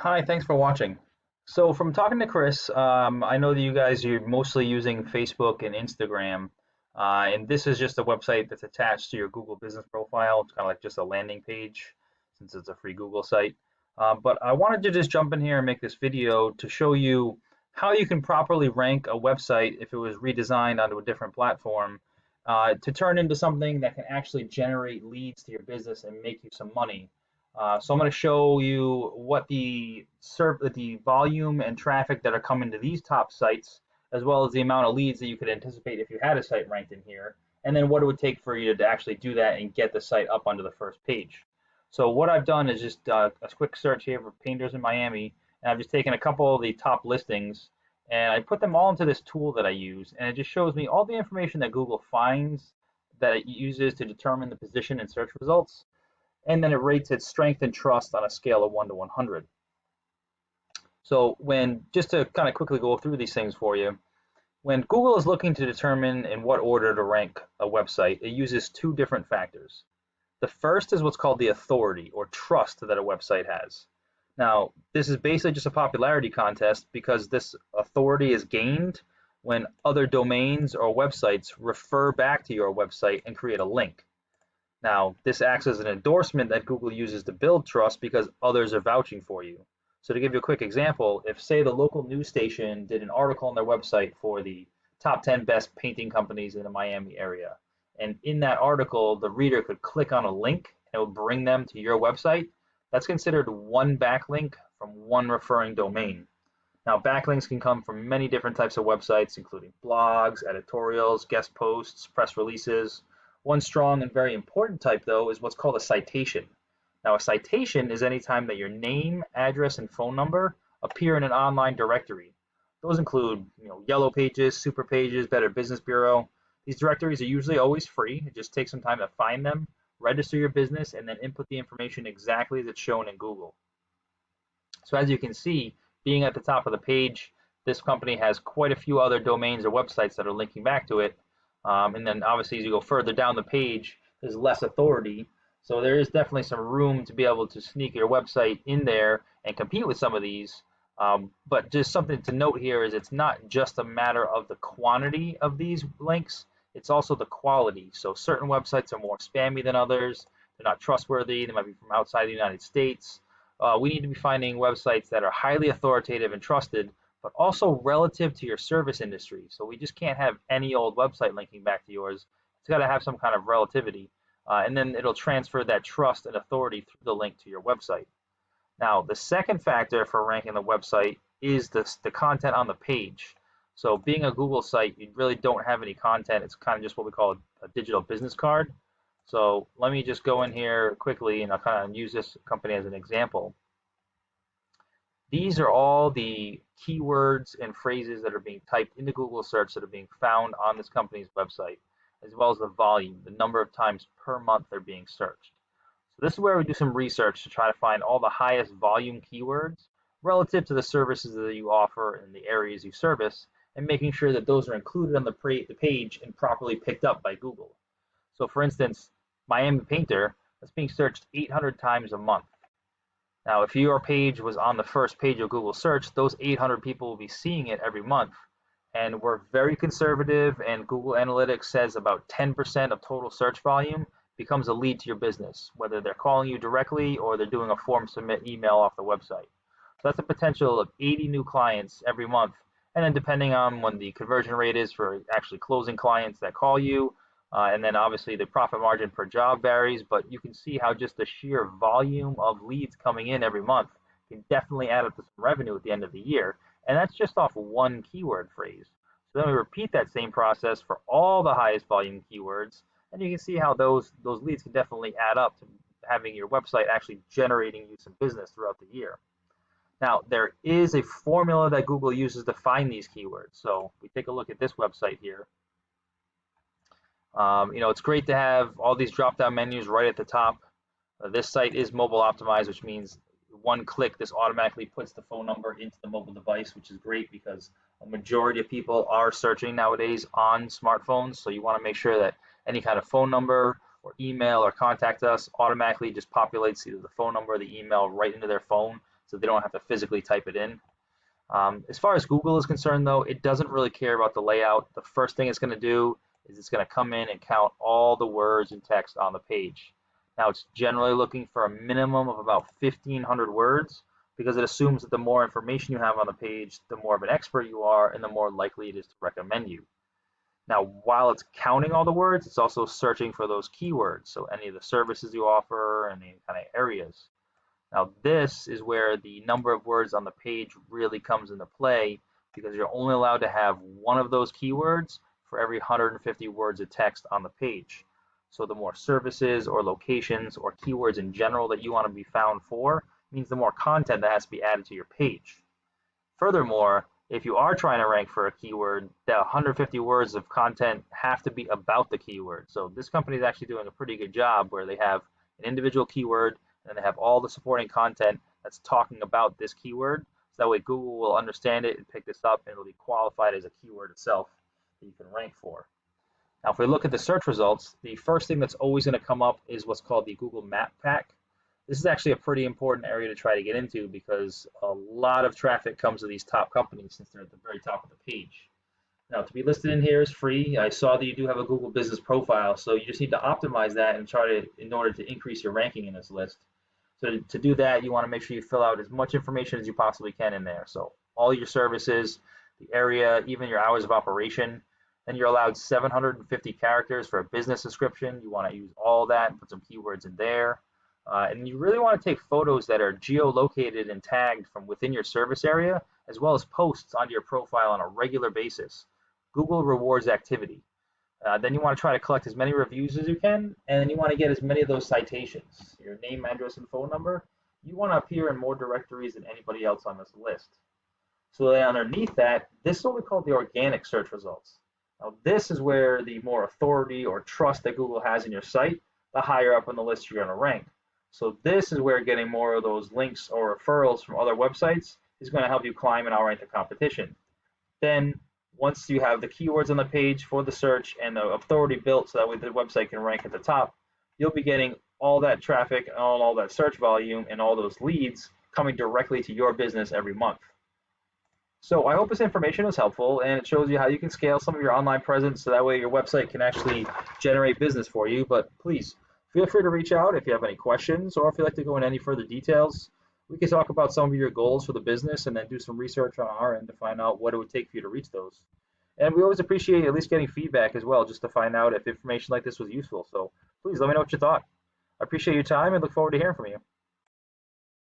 Hi, thanks for watching. So from talking to Chris, I know that you guys are mostly using Facebook and Instagram, and this is just a website that's attached to your Google Business profile. It's kind of like just a landing page since it's a free Google site. But I wanted to just jump in here and make this video to show you how you can properly rank a website if it was redesigned onto a different platform to turn into something that can actually generate leads to your business and make you some money. So I'm going to show you what the volume and traffic that are coming to these top sites, as well as the amount of leads that you could anticipate if you had a site ranked in here, and then what it would take for you to actually do that and get the site up onto the first page. So what I've done is just a quick search here for painters in Miami, and I've just taken a couple of the top listings and I put them all into this tool that I use, and it just shows me all the information that Google finds that it uses to determine the position in search results, and then it rates its strength and trust on a scale of 1 to 100. So just to kind of quickly go through these things for you, when Google is looking to determine in what order to rank a website, it uses two different factors. The first is what's called the authority or trust that a website has. Now, this is basically just a popularity contest because this authority is gained when other domains or websites refer back to your website and create a link. Now, this acts as an endorsement that Google uses to build trust because others are vouching for you. So to give you a quick example, if say the local news station did an article on their website for the top 10 best painting companies in the Miami area, and in that article, the reader could click on a link and it would bring them to your website, that's considered one backlink from one referring domain. Now, backlinks can come from many different types of websites, including blogs, editorials, guest posts, press releases. One strong and very important type, though, is what's called a citation. Now, a citation is any time that your name, address, and phone number appear in an online directory. Those include, Yellow Pages, Super Pages, Better Business Bureau. These directories are usually always free. It just takes some time to find them, register your business, and then input the information exactly as it's shown in Google. So as you can see, being at the top of the page, this company has quite a few other domains or websites that are linking back to it. And then obviously as you go further down the page, there's less authority. So there is definitely some room to be able to sneak your website in there and compete with some of these. But just something to note here is it's not just a matter of the quantity of these links, it's also the quality. So certain websites are more spammy than others. They're not trustworthy. They might be from outside the United States. We need to be finding websites that are highly authoritative and trusted, but also relative to your service industry. So we just can't have any old website linking back to yours. It's got to have some kind of relativity. And then it'll transfer that trust and authority through the link to your website. Now, the second factor for ranking the website is the content on the page. So being a Google site, you really don't have any content. It's kind of just what we call a digital business card. So let me just go in here quickly and I'll kind of use this company as an example. These are all the keywords and phrases that are being typed into Google search that are being found on this company's website, as well as the volume, the number of times per month they're being searched. So this is where we do some research to try to find all the highest volume keywords relative to the services that you offer in the areas you service, and making sure that those are included on the page and properly picked up by Google. So for instance, Miami Painter, that's being searched 800 times a month. Now, if your page was on the first page of Google search, those 800 people will be seeing it every month. And we're very conservative, and Google Analytics says about 10% of total search volume becomes a lead to your business, whether they're calling you directly or they're doing a form submit email off the website. So that's a potential of 80 new clients every month. And then depending on when the conversion rate is for actually closing clients that call you, and then obviously the profit margin per job varies, but you can see how just the sheer volume of leads coming in every month can definitely add up to some revenue at the end of the year. And that's just off one keyword phrase. So then we repeat that same process for all the highest volume keywords, and you can see how those leads can definitely add up to having your website actually generating you some business throughout the year. Now, there is a formula that Google uses to find these keywords. So we take a look at this website here. It's great to have all these drop-down menus right at the top. This site is mobile optimized, which means one click, this automatically puts the phone number into the mobile device, which is great because a majority of people are searching nowadays on smartphones. So you want to make sure that any kind of phone number or email or contact us automatically just populates either the phone number or the email right into their phone. so they don't have to physically type it in. As far as Google is concerned, though, it doesn't really care about the layout. The first thing it's going to do is it's going to come in and count all the words and text on the page. Now, it's generally looking for a minimum of about 1,500 words because it assumes that the more information you have on the page, the more of an expert you are and the more likely it is to recommend you. Now, while it's counting all the words, it's also searching for those keywords, so any of the services you offer and any kind of areas. Now, this is where the number of words on the page really comes into play because you're only allowed to have one of those keywords for every 150 words of text on the page. So the more services or locations or keywords in general that you want to be found for means the more content that has to be added to your page. Furthermore, if you are trying to rank for a keyword, the 150 words of content have to be about the keyword. So this company is actually doing a pretty good job where they have an individual keyword and they have all the supporting content that's talking about this keyword. So that way Google will understand it and pick this up and it'll be qualified as a keyword itself that you can rank for. Now, if we look at the search results, the first thing that's always going to come up is what's called the Google Map Pack. This is actually a pretty important area to try to get into because a lot of traffic comes to these top companies since they're at the very top of the page. Now, to be listed in here is free. I saw that you do have a Google business profile, so you just need to optimize that and try to, in order to increase your ranking in this list. So to do that, you want to make sure you fill out as much information as you possibly can in there. So all your services, the area, even your hours of operation. Then you're allowed 750 characters for a business description. You want to use all that and put some keywords in there. And you really want to take photos that are geolocated and tagged from within your service area, as well as posts onto your profile on a regular basis. Google rewards activity. Then you want to try to collect as many reviews as you can, and then you want to get as many of those citations. Your name, address, and phone number. You want to appear in more directories than anybody else on this list. So then underneath that, this is what we call the organic search results. Now this is where the more authority or trust that Google has in your site, the higher up on the list you're going to rank. So this is where getting more of those links or referrals from other websites is going to help you climb and outrank the competition. Then once you have the keywords on the page for the search and the authority built so that way the website can rank at the top, you'll be getting all that traffic and all that search volume and all those leads coming directly to your business every month. So I hope this information was helpful and it shows you how you can scale some of your online presence so that way your website can actually generate business for you. But please feel free to reach out if you have any questions or if you'd like to go into any further details. We can talk about some of your goals for the business and then do some research on our end to find out what it would take for you to reach those. And we always appreciate at least getting feedback as well, just to find out if information like this was useful. So please let me know what you thought. I appreciate your time and look forward to hearing from you.